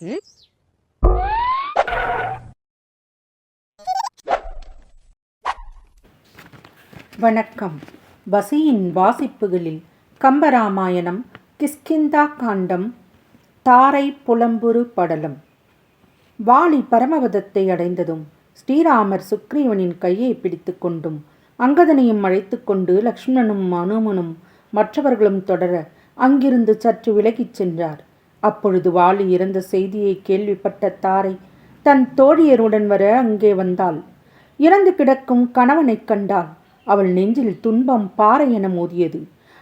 ம்? வணக்கம். வசியின் வாசிப்புகளில் கம்பராமாயணம், கிஷ்கிந்தா காண்டம், தாரை புலம்புரு படலம். வாலி பரமபதத்தை அடைந்ததும் ஸ்ரீராமர் சுக்ரீவனின் கையை பிடித்து கொண்டும் அங்கதனையும் அழைத்து கொண்டு லக்ஷ்மணனும் அனுமனும் மற்றவர்களும் தொடர அங்கிருந்து சற்று விலகிச் சென்றார். அப்பொழுது வாலி இறந்த செய்தியை கேள்விப்பட்ட தாரை தன் தோழியருடன் வர அங்கே வந்தாள். இறந்து கிடக்கும் கணவனைக் கண்டாள். அவள் நெஞ்சில் துன்பம் பாறை என மோதியது.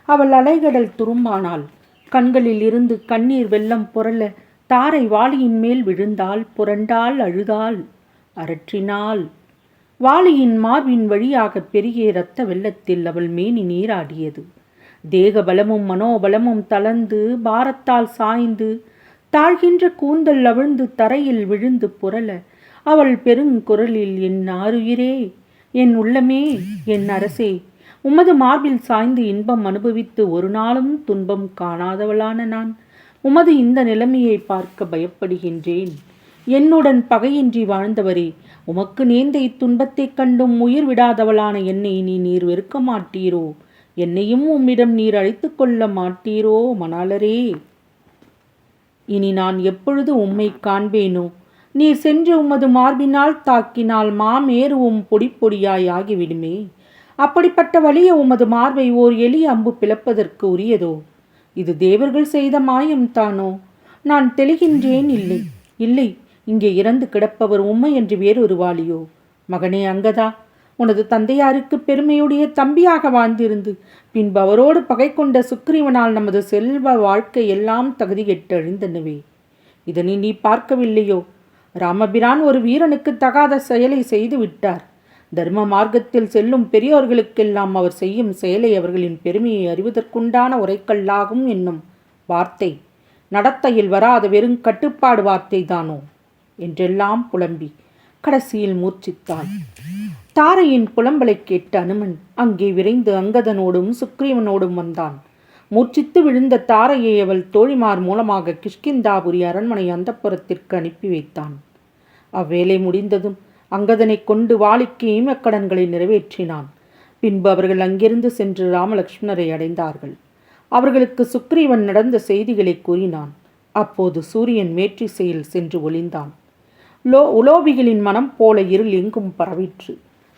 அவள் அலைகடல் துரும்பானாள். கண்களில் இருந்து கண்ணீர் வெள்ளம் புரள தாரை வாலியின் மேல் விழுந்தாள், புரண்டாள், அழுதாள், அரற்றினாள். வாலியின் மார்பின் வழியாக பெரிய இரத்த வெள்ளத்தில் அவள் மேனி நீராடியது. தேக பலமும் மனோபலமும் தளர்ந்து பாரத்தால் சாய்ந்து தாழ்கின்ற கூந்தல் அவிழ்ந்து தரையில் விழுந்து புரள அவள் பெருங்குரலில், என் ஆருயிரே, என் உள்ளமே, என் அரசே, உமது மார்பில் சாய்ந்து இன்பம் அனுபவித்து ஒரு நாளும் துன்பம் காணாதவளான நான் உமது இந்த நிலைமையை பார்க்க பயப்படுகின்றேன். என்னுடன் பகையின்றி வாழ்ந்தவரே, உமக்கு நேர்ந்த இத்துன்பத்தைக் கண்டும் உயிர் விடாதவளான என்னை நீர் வெறுக்க மாட்டீரோ? என்னையும் உம்மிடம் நீர் அழைத்து கொள்ள மாட்டீரோ மணாளரே? இனி நான் எப்பொழுது உம்மை காண்பேனோ? நீர் சென்று உமது மார்பினால் தாக்கினால் மாமேருவும் பொடி பொடியாய் ஆகிவிடுமே. அப்படிப்பட்ட வலிய உமது மார்பை ஓர் எளிய அம்பு பிளப்பதற்கு உரியதோ? இது தேவர்கள் செய்த மாயம்தானோ? நான் தெளிகின்றேன். இல்லை, இல்லை, இங்கே இறந்து கிடப்பவர் உம்மை என்று வேறொரு வாலியோ? மகனே அங்கதா, உனது தந்தையாருக்கு பெருமையுடைய தம்பியாக வாழ்ந்திருந்து பின்பு அவரோடு பகை கொண்ட சுக்ரீவனால் நமது செல்வ வாழ்க்கை எல்லாம் தகுதி கெட்டு அழிந்தனவே. இதனை நீ பார்க்கவில்லையோ? ராமபிரான் ஒரு வீரனுக்கு தகாத செயலை செய்து விட்டார். தர்ம மார்க்கத்தில் செல்லும் பெரியோர்களுக்கெல்லாம் அவர் செய்யும் செயலை அவர்களின் பெருமையை அறிவதற்குண்டான உரைக்கல்லாகும் என்னும் வார்த்தை நடத்தையில் வராத வெறும் கட்டுப்பாடு வார்த்தை தானோ என்றெல்லாம் புலம்பி கடைசியில் மூர்ச்சித்தாள். தாரையின் புலம்பலை கேட்ட அனுமன் அங்கே விரைந்து அங்கதனோடும் சுக்ரீவனோடும் வந்தான். மூர்ச்சித்து விழுந்த தாரையை அவள் தோழிமார் மூலமாக கிஷ்கிந்தாபுரி அரண்மனை அந்தப்புறத்திற்கு அனுப்பி வைத்தான். அவ்வேளை முடிந்ததும் அங்கதனை கொண்டு வாலிக்கு ஈமக்கடன்களை நிறைவேற்றினான். பின்பு அவர்கள் அங்கிருந்து சென்று ராமலக்ஷ்மணரை அடைந்தார்கள். அவர்களுக்கு சுக்ரீவன் நடந்த செய்திகளை கூறினான். அப்போது சூரியன் மேற்றிசையில் சென்று ஒளிந்தான். உலோபிகளின் மனம் போல இருள் எங்கும் பரவிற்று.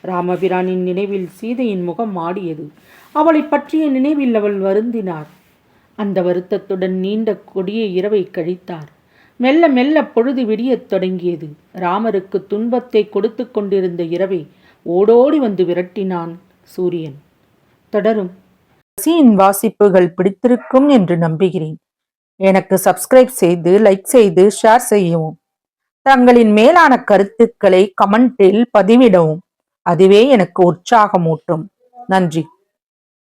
ராமபிரானின் நினைவில் சீதையின் முகம் ஆடியது. அவளை பற்றிய நினைவில் அவள் வருந்தினார். அந்த வருத்தத்துடன் நீண்ட கொடிய இரவை கழித்தார். மெல்ல மெல்ல பொழுது விடியத் தொடங்கியது. ராமருக்கு துன்பத்தை கொடுத்து கொண்டிருந்த இரவை ஓடோடி வந்து விரட்டினான் சூரியன். தொடரும். வசியின் வாசிப்புகள் பிடித்திருக்கும் என்று நம்புகிறேன். எனக்கு சப்ஸ்கிரைப் செய்து, லைக் செய்து, ஷேர் செய்யவும். தங்களின் மேலான கருத்துக்களை கமெண்டில் பதிவிடவும். அதுவே எனக்கு உற்சாகமூட்டும். நன்றி.